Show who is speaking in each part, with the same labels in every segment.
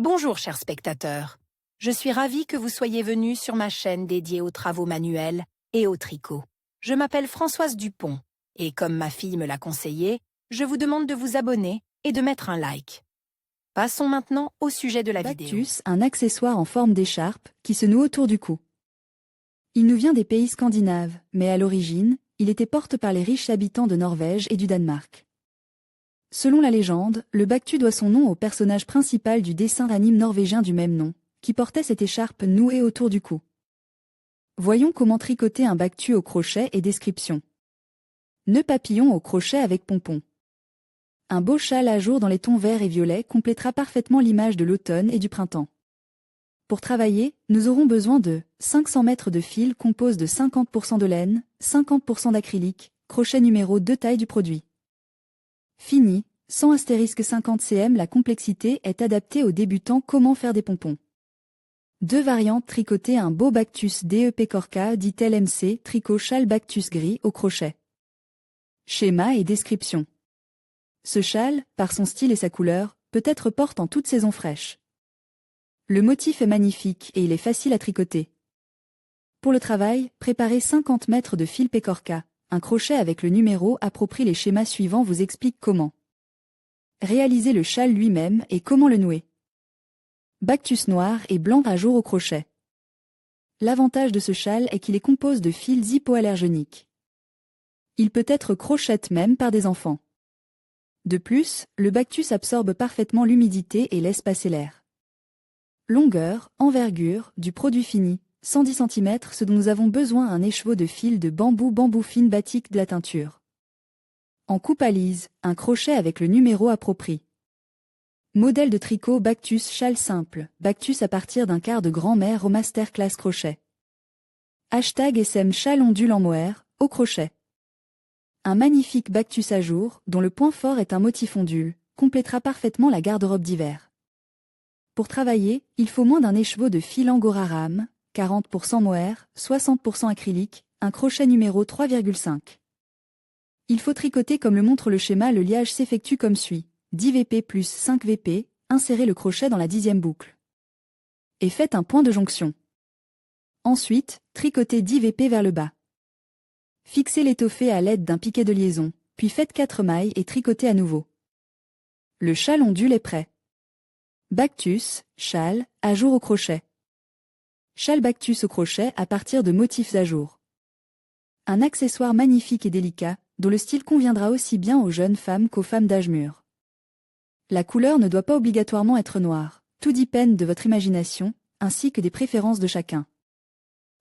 Speaker 1: Bonjour chers spectateurs, je suis ravie que vous soyez venus sur ma chaîne dédiée aux travaux manuels et au tricot. Je m'appelle Françoise Dupont et comme ma fille me l'a conseillé, je vous demande de vous abonner et de mettre un like. Passons maintenant au sujet de la vidéo.
Speaker 2: Bactus, un accessoire en forme d'écharpe qui se noue autour du cou. Il nous vient des pays scandinaves, mais à l'origine, il était porté par les riches habitants de Norvège et du Danemark. Selon la légende, le Bactus doit son nom au personnage principal du dessin anime norvégien du même nom, qui portait cette écharpe nouée autour du cou. Voyons comment tricoter un Bactus au crochet et description. Nœud papillon au crochet avec pompon. Un beau châle à jour dans les tons verts et violets complétera parfaitement l'image de l'automne et du printemps. Pour travailler, nous aurons besoin de 500 mètres de fil compose de 50% de laine, 50% d'acrylique, crochet numéro 2 taille du produit. Fini, sans astérisque 50 cm, la complexité est adaptée aux débutants. Comment faire des pompons. Deux variantes. Tricoter un beau Bactus DEP Corca dit LMC, tricot châle Bactus gris au crochet. Schéma et description. Ce châle, par son style et sa couleur, peut être porté en toute saison fraîche. Le motif est magnifique et il est facile à tricoter. Pour le travail, préparez 50 mètres de fil Pécorca. Un crochet avec le numéro approprié. Les schémas suivants vous expliquent comment réaliser le châle lui-même et comment le nouer. Bactus noir et blanc à jour au crochet. L'avantage de ce châle est qu'il est composé de fils hypoallergéniques. Il peut être crochette même par des enfants. De plus, le Bactus absorbe parfaitement l'humidité et laisse passer l'air. Longueur, envergure, du produit fini, 110 cm. Ce dont nous avons besoin, un écheveau de fil de bambou fine batik, de la teinture. En coupe à lise, un crochet avec le numéro approprié. Modèle de tricot Bactus châle simple, Bactus à partir d'un quart de grand-mère au masterclass crochet. Hashtag SM châle ondule en mohair, au crochet. Un magnifique Bactus à jour, dont le point fort est un motif ondule, complétera parfaitement la garde-robe d'hiver. Pour travailler, il faut moins d'un écheveau de fil Angora rame, 40% mohair, 60% acrylique, un crochet numéro 3,5. Il faut tricoter comme le montre le schéma. Le liage s'effectue comme suit. 10 VP plus 5 VP, insérez le crochet dans la 10e boucle. Et faites un point de jonction. Ensuite, tricotez 10 VP vers le bas. Fixez l'étoffé à l'aide d'un piquet de liaison, puis faites 4 mailles et tricotez à nouveau. Le châle ondule est prêt. Bactus, châle, à jour au crochet. Châle Bactus au crochet à partir de motifs à jour. Un accessoire magnifique et délicat, dont le style conviendra aussi bien aux jeunes femmes qu'aux femmes d'âge mûr. La couleur ne doit pas obligatoirement être noire, tout dépend de votre imagination, ainsi que des préférences de chacun.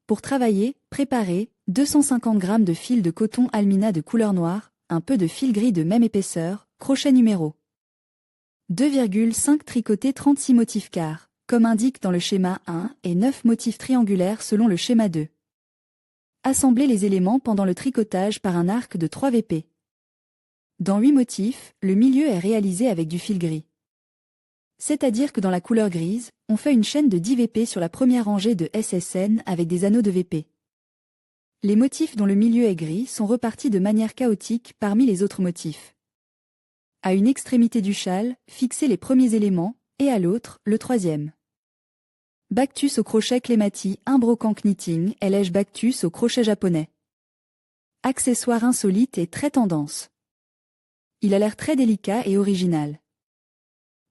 Speaker 2: Pour travailler, préparez 250 g de fil de coton almina de couleur noire, un peu de fil gris de même épaisseur, crochet numéro 2,5. Tricoter 36 motifs quarts, comme indique dans le schéma 1, et 9 motifs triangulaires selon le schéma 2. Assemblez les éléments pendant le tricotage par un arc de 3 VP. Dans 8 motifs, le milieu est réalisé avec du fil gris. C'est-à-dire que dans la couleur grise, on fait une chaîne de 10 VP sur la première rangée de SSN avec des anneaux de VP. Les motifs dont le milieu est gris sont repartis de manière chaotique parmi les autres motifs. À une extrémité du châle, fixez les premiers éléments, et à l'autre, le troisième. Bactus au crochet Clématis, un brocant knitting, LH Bactus au crochet japonais. Accessoire insolite et très tendance. Il a l'air très délicat et original.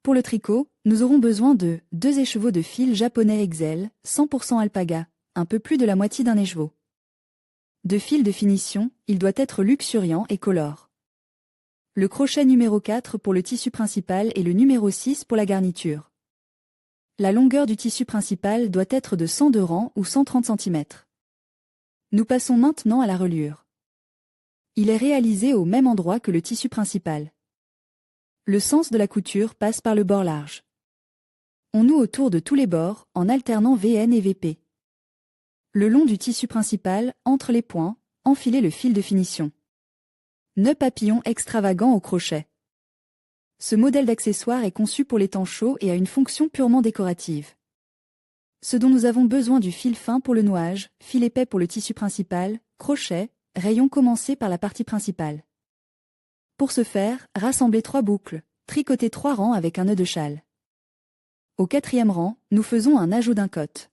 Speaker 2: Pour le tricot, nous aurons besoin de 2 écheveaux de fil japonais Excel, 100% alpaga, un peu plus de la moitié d'un écheveau. De fil de finition, il doit être luxuriant et colore. Le crochet numéro 4 pour le tissu principal et le numéro 6 pour la garniture. La longueur du tissu principal doit être de 102 rangs ou 130 cm. Nous passons maintenant à la reliure. Il est réalisé au même endroit que le tissu principal. Le sens de la couture passe par le bord large. On noue autour de tous les bords, en alternant VN et VP. Le long du tissu principal, entre les points, enfilez le fil de finition. Nœud papillon extravagant au crochet. Ce modèle d'accessoire est conçu pour les temps chauds et a une fonction purement décorative. Ce dont nous avons besoin: du fil fin pour le nouage, fil épais pour le tissu principal, crochet, rayon commencé par la partie principale. Pour ce faire, rassemblez 3 boucles, tricotez 3 rangs avec un nœud de châle. Au 4e rang, nous faisons un ajout d'un cote.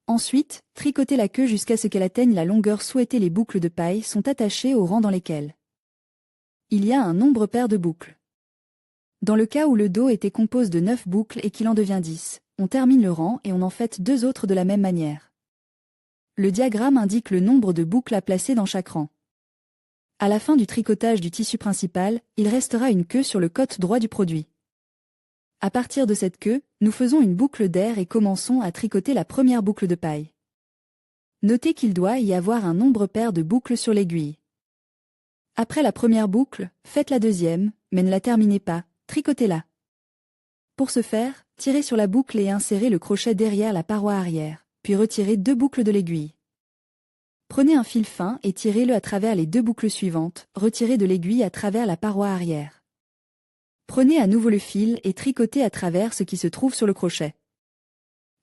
Speaker 2: Ensuite, tricotez la queue jusqu'à ce qu'elle atteigne la longueur souhaitée. Les boucles de paille sont attachées au rang dans lesquels il y a un nombre pair de boucles. Dans le cas où le dos était composé de 9 boucles et qu'il en devient 10, on termine le rang et on en fait 2 autres de la même manière. Le diagramme indique le nombre de boucles à placer dans chaque rang. À la fin du tricotage du tissu principal, il restera une queue sur le côté droit du produit. À partir de cette queue, nous faisons une boucle d'air et commençons à tricoter la première boucle de paille. Notez qu'il doit y avoir un nombre pair de boucles sur l'aiguille. Après la première boucle, faites la deuxième, mais ne la terminez pas, tricotez-la. Pour ce faire, tirez sur la boucle et insérez le crochet derrière la paroi arrière, puis retirez 2 boucles de l'aiguille. Prenez un fil fin et tirez-le à travers les 2 boucles suivantes, retirez de l'aiguille à travers la paroi arrière. Prenez à nouveau le fil et tricotez à travers ce qui se trouve sur le crochet.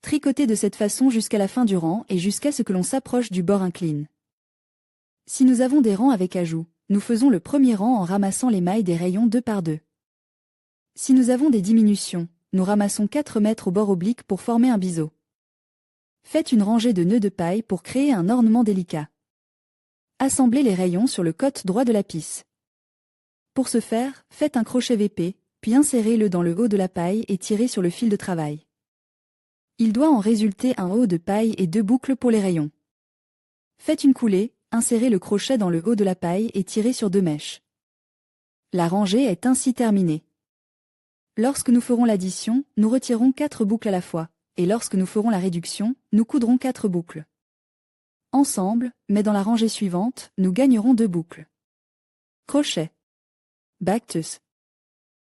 Speaker 2: Tricotez de cette façon jusqu'à la fin du rang et jusqu'à ce que l'on s'approche du bord incline. Si nous avons des rangs avec ajout, nous faisons le premier rang en ramassant les mailles des rayons 2 par 2. Si nous avons des diminutions, nous ramassons 4 mètres au bord oblique pour former un biseau. Faites une rangée de nœuds de paille pour créer un ornement délicat. Assemblez les rayons sur le côté droit de la pisse. Pour ce faire, faites un crochet VP, puis insérez-le dans le haut de la paille et tirez sur le fil de travail. Il doit en résulter un haut de paille et 2 boucles pour les rayons. Faites une coulée, insérez le crochet dans le haut de la paille et tirez sur 2 mèches. La rangée est ainsi terminée. Lorsque nous ferons l'addition, nous retirerons 4 boucles à la fois, et lorsque nous ferons la réduction, nous coudrons 4 boucles. Ensemble, mais dans la rangée suivante, nous gagnerons 2 boucles. Crochet. Bactus.